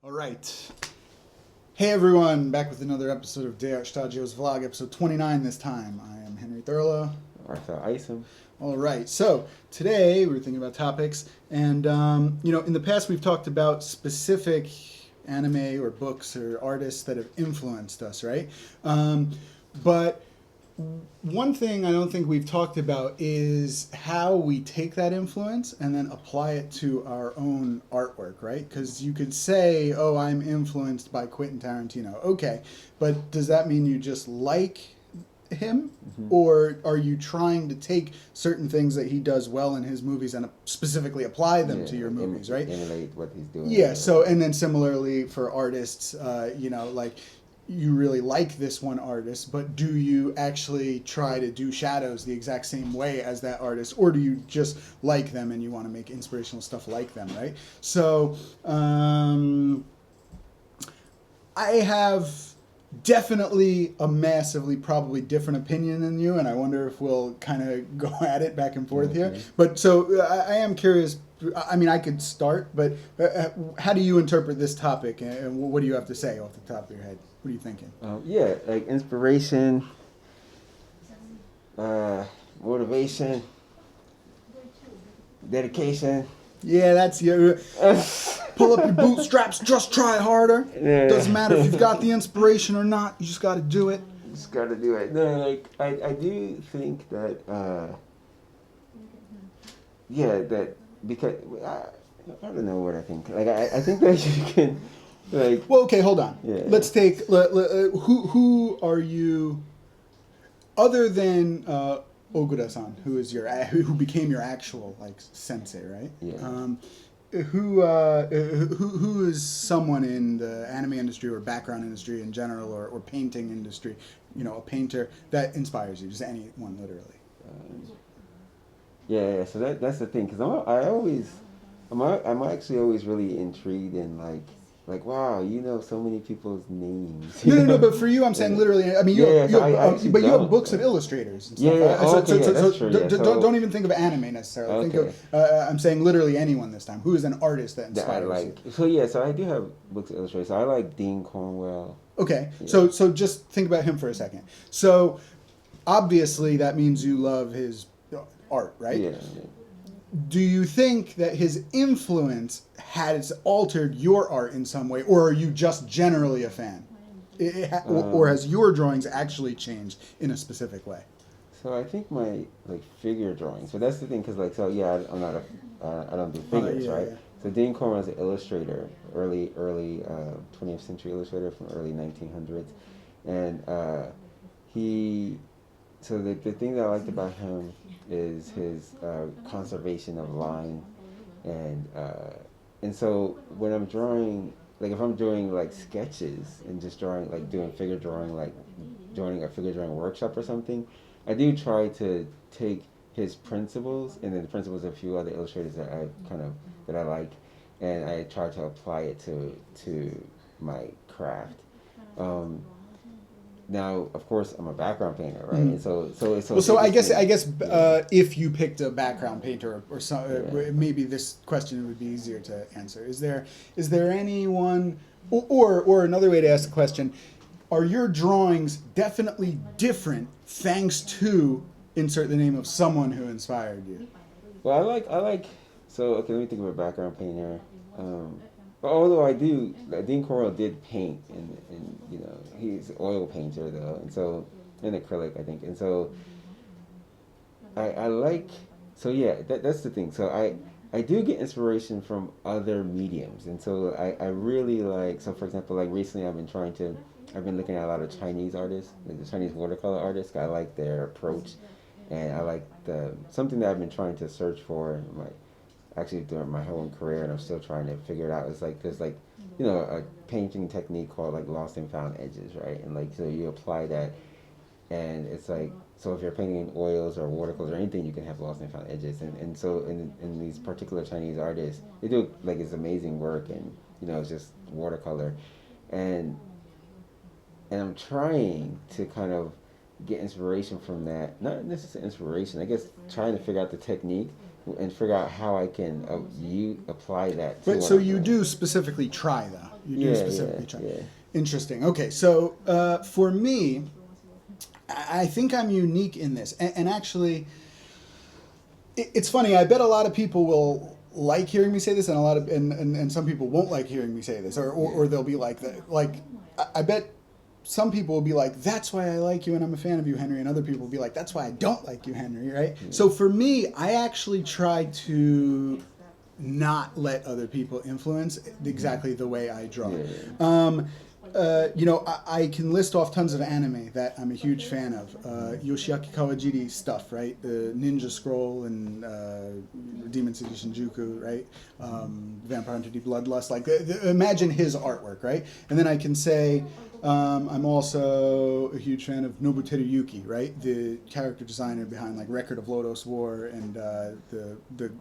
All right. Hey everyone, back with another episode of Day Out Shtajio's vlog, episode 29 this time. I am Henry Thurlow. Arthell, Isom. All right, so today we're thinking about topics, and in the past we've talked about specific anime or books or artists that have influenced us, right? But one thing I don't think we've talked about is how we take that influence and then apply it to our own artwork, right? Because you could say, oh, I'm influenced by Quentin Tarantino. Okay, but does that mean you just like him? Mm-hmm. Or are you trying to take certain things that he does well in his movies and specifically apply them to your movies, right? Emulate what he's doing. Yeah, so, and then similarly for artists, like, you really like this one artist, but do you actually try to do shadows the exact same way as that artist, or do you just like them and you want to make inspirational stuff like them, right? So I have definitely a massively probably different opinion than you, and I wonder if we'll kind of go at it back and forth here. But so I am curious. I mean, I could start, but how do you interpret this topic, and what do you have to say off the top of your head? What are you thinking? Like inspiration, motivation, dedication. Yeah, that's your pull up your bootstraps, just try harder. Yeah. Doesn't matter if you've got the inspiration or not, you just got to do it. Just got to do it. No, like I do think that that because I don't know what I think. Like I think that you can. Like, well, okay, hold on. Yeah. Let's take who are you, other than Ogura-san, who became your actual like sensei, right? Yeah. Who is someone in the anime industry or background industry in general, or painting industry, a painter that inspires you? Just anyone, literally. So that's the thing, because I'm actually always really intrigued in like, wow, so many people's names. No, but for you, I'm saying literally. I mean, you have books of illustrators and stuff. That's true. Don't even think of anime necessarily. Okay. Think of, I'm saying literally anyone this time. Who is an artist that inspires you? So I do have books of illustrators. So I like Dean Cornwell. Okay, yeah. so just think about him for a second. So obviously that means you love his art, right? Yeah. Do you think that his influence has altered your art in some way, or are you just generally a fan? Or has your drawings actually changed in a specific way? So I think my figure drawings. So that's the thing, because I'm not I don't do figures, right? Yeah. So Dean Cornwell is an illustrator, early 20th century illustrator from early 1900s, and So the thing that I liked about him is his conservation of line, and so when I'm drawing, like if I'm doing like sketches and just drawing, like doing figure drawing, like joining a figure drawing workshop or something, I do try to take his principles and then the principles of a few other illustrators that I like, and I try to apply it to my craft. Now, of course, I'm a background painter, right? Mm-hmm. And so I guess if you picked a background painter or some, maybe this question would be easier to answer. Is there anyone, or another way to ask the question, are your drawings definitely different thanks to insert the name of someone who inspired you? Well, I like. So okay, let me think of a background painter. But although Dean Cornwell did paint, and he's an oil painter though, and so in acrylic, I think, and so I like. So yeah, that's the thing. So I do get inspiration from other mediums, and so I really like. So for example, like recently I've been looking at a lot of Chinese artists, like the Chinese watercolor artists. I like their approach, and I like something that I've been trying to search for, actually during my whole career, and I'm still trying to figure it out. It's like there's a painting technique called like lost and found edges, right? And so you apply that, and it's like, so if you're painting in oils or watercolors or anything, you can have lost and found edges. And so in these particular Chinese artists, they do it's amazing work, and it's just watercolor, and I'm trying to kind of get inspiration from that. Not necessarily inspiration, I guess, trying to figure out the technique and figure out how I can apply that. But so you do specifically try, though. do specifically try. Interesting. Okay, so for me, I think I'm unique in this, and actually, it's funny. I bet a lot of people will like hearing me say this, and a lot of and some people won't like hearing me say this, or they'll be like that. Like I bet some people will be like, "That's why I like you, and I'm a fan of you, Henry," and other people will be like, "That's why I don't like you, Henry." Right? Yeah. So for me, I actually try to not let other people influence exactly the way I draw. I can list off tons of anime that I'm a huge fan of. Yoshiaki Kawajiri stuff, right? The Ninja Scroll and Demon City Shinjuku, right? Vampire Hunter D Bloodlust. Like, imagine his artwork, right? And then I can say I'm also a huge fan of Nobuteru Yuki, right? The character designer behind like Record of Lodoss War and the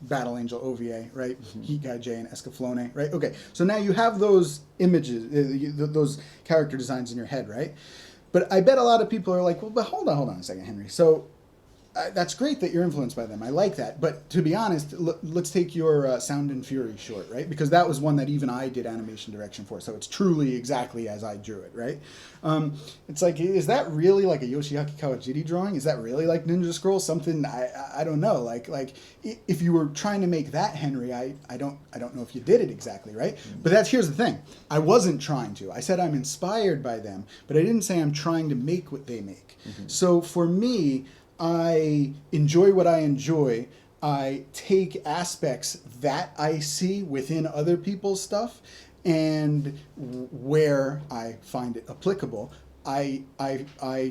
Battle Angel OVA, right? Heat Guy J and Escaflowne, right? Okay, so now you have those images, those character designs in your head, right? But I bet a lot of people are like, well, but hold on a second, Henry. So that's great that you're influenced by them. I like that. But to be honest, let's take your Sound and Fury short, right? Because that was one that even I did animation direction for. So it's truly exactly as I drew it, right? It's like, is that really like a Yoshiaki Kawajiri drawing? Is that really like Ninja Scroll? Something I don't know. Like if you were trying to make that, Henry, I don't know if you did it exactly, right? But here's the thing. I wasn't trying to. I said I'm inspired by them, but I didn't say I'm trying to make what they make. So for me, I enjoy what I enjoy. I take aspects that I see within other people's stuff, and where I find it applicable, I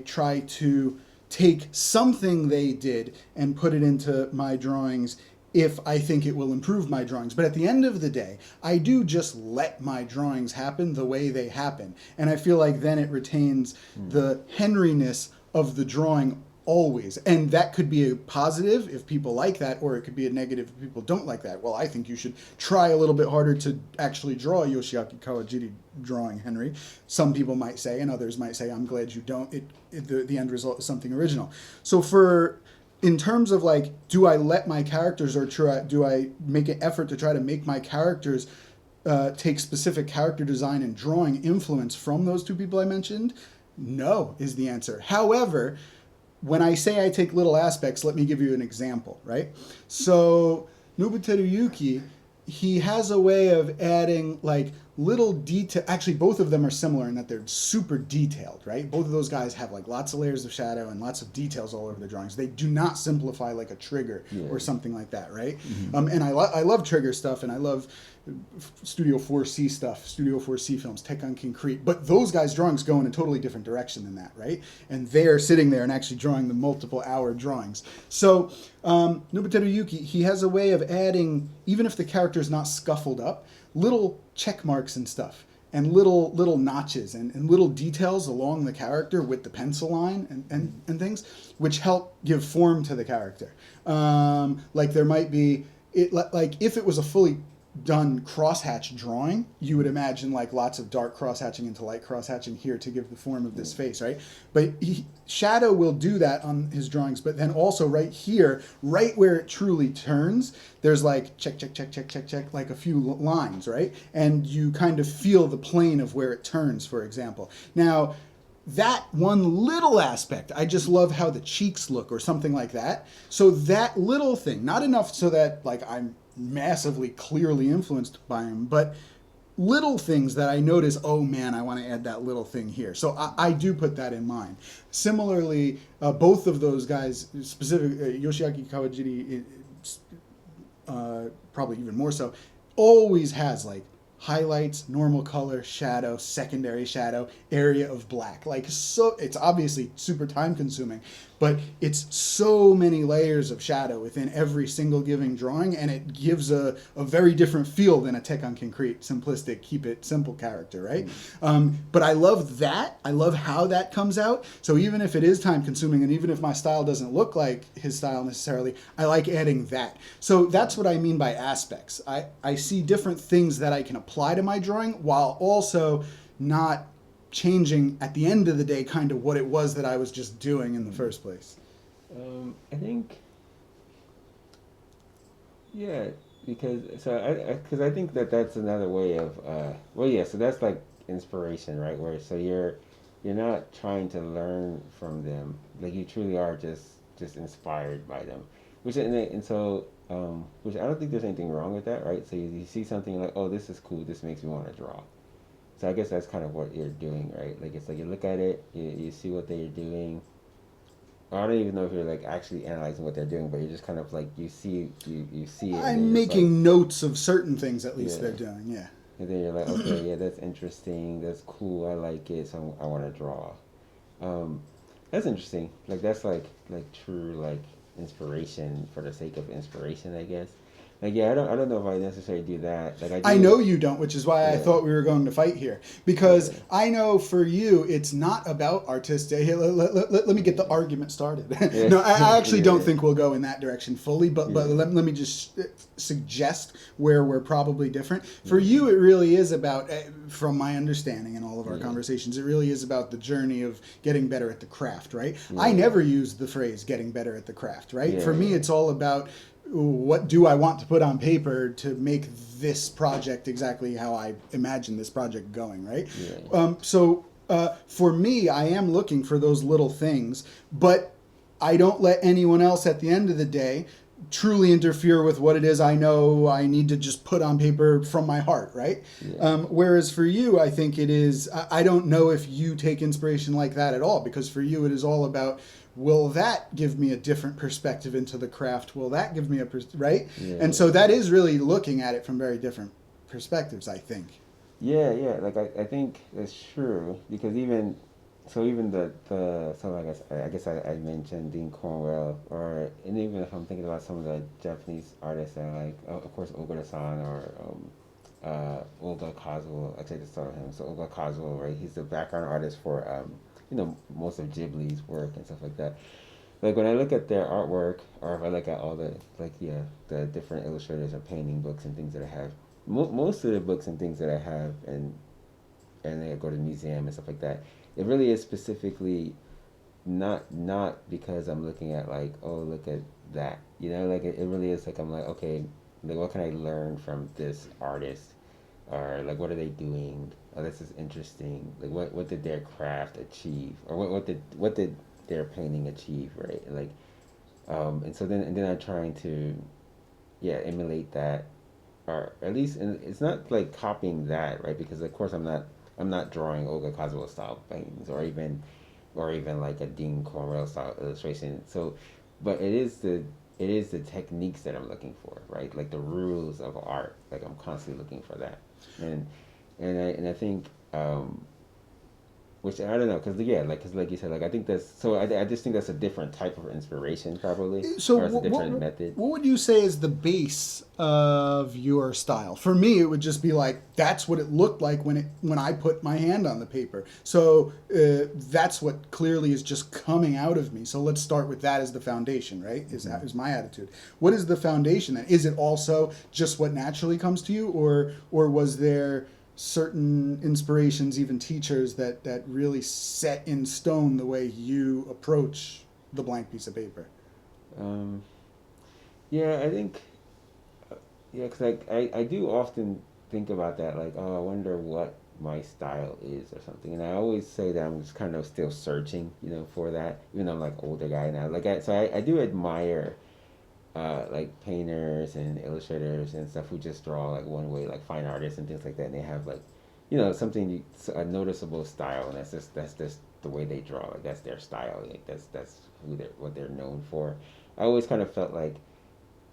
try to take something they did and put it into my drawings if I think it will improve my drawings. But at the end of the day, I do just let my drawings happen the way they happen. And I feel like then it retains the Henry-ness of the drawing always. And that could be a positive if people like that, or it could be a negative if people don't like that. Well, I think you should try a little bit harder to actually draw a Yoshiaki Kawajiri drawing, Henry. Some people might say, and others might say, I'm glad you don't. The end result is something original. So in terms of like, do I let my characters, or do I make an effort to try to make my characters take specific character design and drawing influence from those two people I mentioned? No, is the answer. However, when I say I take little aspects, let me give you an example, right? So Nobuteru Yuki, he has a way of adding like little detail. Actually, both of them are similar in that they're super detailed, right? Both of those guys have like lots of layers of shadow and lots of details all over their drawings. They do not simplify like a Trigger or something like that, right? And I love Trigger stuff, and I love Studio 4C stuff, Studio 4C films, Tekken Concrete. But those guys' drawings go in a totally different direction than that, right? And they're sitting there and actually drawing the multiple hour drawings. So Nobuteru Yuki, he has a way of adding, even if the character is not scuffled up, little check marks and stuff, and little notches and little details along the character with the pencil line and things, which help give form to the character. Like there might be, like if it was a fully done crosshatch drawing, you would imagine like lots of dark crosshatching into light crosshatching here to give the form of this face, right? But Shadow will do that on his drawings, but then also right here, right where it truly turns, there's like check, like a few lines, right? And you kind of feel the plane of where it turns, for example. Now, that one little aspect, I just love how the cheeks look or something like that. So that little thing, not enough so that like I'm massively clearly influenced by him, but little things that I notice, oh man, I want to add that little thing here. So I do put that in mind. Similarly, both of those guys, specific Yoshiaki Kawajiri, probably even more so, always has like highlights, normal color, shadow, secondary shadow, area of black. Like, so it's obviously super time consuming, but it's so many layers of shadow within every single given drawing, and it gives a very different feel than a Tekken Concrete, simplistic, keep it simple character, right? But I love that. I love how that comes out. So even if it is time consuming, and even if my style doesn't look like his style necessarily, I like adding that. So that's what I mean by aspects. I see different things that I can apply to my drawing while also not changing at the end of the day kind of what it was that I was just doing in the first place. I think, yeah, because I think that that's another way of well, yeah, so that's like inspiration, right? Where so you're not trying to learn from them, like you truly are just inspired by them, and so which I don't think there's anything wrong with that, right? So you see something like, oh, this is cool, this makes me want to draw. So I guess that's kind of what you're doing, right? Like it's like you look at it, you see what they're doing. I don't even know if you're like actually analyzing what they're doing, but you're just kind of like you see it, and I'm you're just like, making notes of certain things at least yeah. they're doing. Yeah. And then you're like, okay, yeah, that's interesting, that's cool, I like it, so I want to draw. Um, that's interesting. Like that's like true like inspiration for the sake of inspiration, I guess. Like yeah, I don't know if I necessarily do that. Like I I do. know you don't, which is why I Yeah, thought we were going to fight here. yeah, Because I know for you, it's not about artistic. Here, let me get the argument started. yeah, No, I actually don't yeah, think we'll go in that direction fully, but yeah, let me just suggest where we're probably different. For yeah, you, it really is about, from my understanding in all of our yeah, conversations, it really is about the journey of getting better at the craft, right? I yeah, never use the phrase getting better at the craft, right? yeah, For me, yeah, it's all about what do I want to put on paper to make this project exactly how I imagine this project going, right? yeah, For me, I am looking for those little things, but I don't let anyone else at the end of the day truly interfere with what it is I know I need to just put on paper from my heart, right? yeah, Whereas for you, I think it is, I don't know if you take inspiration like that at all, because for you, it is all about, will that give me a different perspective into the craft? Will that give me right? yeah, And yeah. so that is really looking at it from very different perspectives, I think. Yeah, yeah, like I think that's true because even the so I guess I mentioned Dean Cornwell or and even if I'm thinking about some of the Japanese artists that I like of course Ogura-san or Olga Kazuo. Actually, I just saw him. So Olga Kazuo, right? He's the background artist for most of Ghibli's work and stuff like that. Like when I look at their artwork, or if I look at all the like yeah the different illustrators or painting books and things that I have, most of the books and things that I have and I go to the museum and stuff like that, it really is specifically not because I'm looking at like oh look at that like it really is like I'm like okay like what can I learn from this artist or like what are they doing, oh this is interesting, like what did their craft achieve or what did their painting achieve, right? Like and so then I'm trying to yeah emulate that or at least and it's not like copying that, right? Because of course I'm not drawing Olga Kazuo style paintings or even like a Dean Cornwell style illustration. So but it is the techniques that I'm looking for, right? Like the rules of art. Like I'm constantly looking for that. And I think which I don't know, cause yeah, like, cause like you said, like I think that's so. I just think that's a different type of inspiration, probably, So or it's a different method. what would you say is the base of your style? For me, it would just be like that's what it looked like when I put my hand on the paper. So that's what clearly is just coming out of me. So let's start with that as the foundation, right? Mm-hmm. Is my attitude. What is the foundation then? Is it also just what naturally comes to you, or was there certain inspirations, even teachers that really set in stone the way you approach the blank piece of paper? Um, yeah, I think yeah, cause like I do often think about that, like oh, I wonder what my style is or something, and I always say that I'm just kind of still searching, for that, even though I'm like older guy now. Like I do admire like painters and illustrators and stuff who just draw like one way, like fine artists and things like that. And they have like, something a noticeable style, and that's just the way they draw. Like that's their style. Like that's what they're known for. I always kind of felt like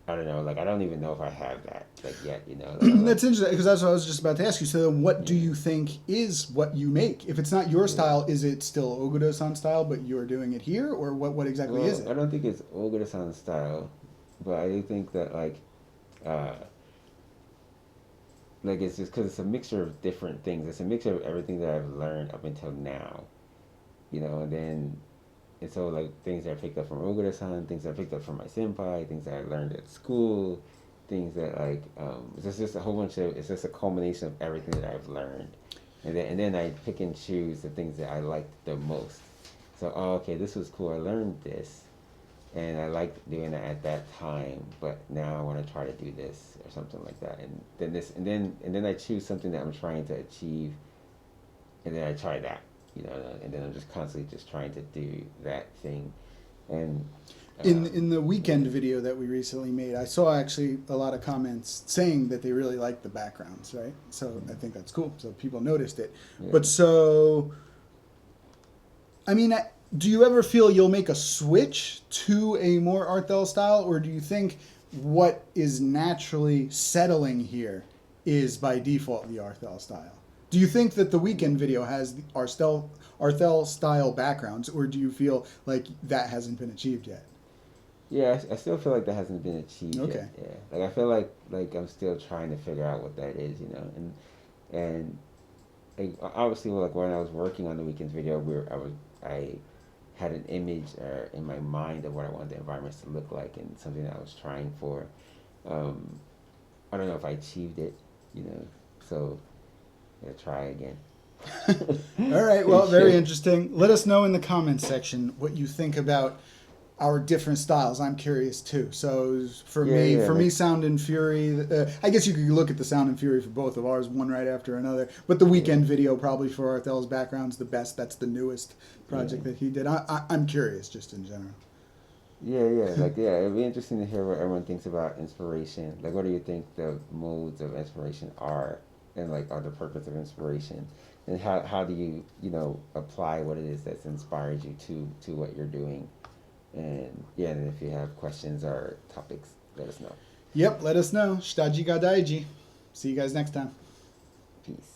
I don't know, like I don't even know if I have that like yet. Like I'm like That's interesting because that's what I was just about to ask you. So, then what do yeah. you think is what you make? If it's not your Yeah. style, is it still Ogudo-san style, but you're doing it here, or what exactly is Well, I it? don't think it's Ogura-san style, but I do think that uh, like it's just because it's a mixture of different things. It's a mixture of everything that I've learned up until now, and then and so like things that I picked up from Ogura-san, things that I picked up from my senpai, things that I learned at school, things that like it's just a whole bunch of it's just a culmination of everything that I've learned, and then I pick and choose the things that I liked the most. So oh, okay, this was cool. I learned this. and I liked doing it at that time, but now I want to try to do this or something like that, and then this, and then I choose something that I'm trying to achieve, and then I try that, you know, and then I'm just constantly just trying to do that thing, and In the weekend video that we recently made, I saw actually a lot of comments saying that they really liked the backgrounds, right? So I think that's cool. So people noticed it. yeah. But so, I mean, do you ever feel you'll make a switch to a more Arthell style, or do you think what is naturally settling here is by default the Arthell style? Do you think that the weekend video has the Arthell style backgrounds, or do you feel like that hasn't been achieved yet? Yeah, I still feel like that hasn't been achieved Okay. yet. Yeah, like I feel like I'm still trying to figure out what that is, you know, and like, obviously, like when I was working on the weekends video, I had an image in my mind of what I wanted the environments to look like and something that I was trying for. I don't know if I achieved it, you know, so I'll try again. All right. Well, very interesting. Let us know in the comments section what you think about our different styles. I'm curious too. So for me, Sound and Fury. I guess you could look at the Sound and Fury for both of ours, one right after another. But the weekend video probably for Arthell's background's the best. That's the newest project that he did. I'm curious, just in general. It'd be interesting to hear what everyone thinks about inspiration. Like, what do you think the modes of inspiration are, and like, are the purpose of inspiration, and how do you apply what it is that's inspired you to what you're doing, and and if you have questions or topics, let us know. Yep, let us know. Shtajio. See you guys next time. Peace.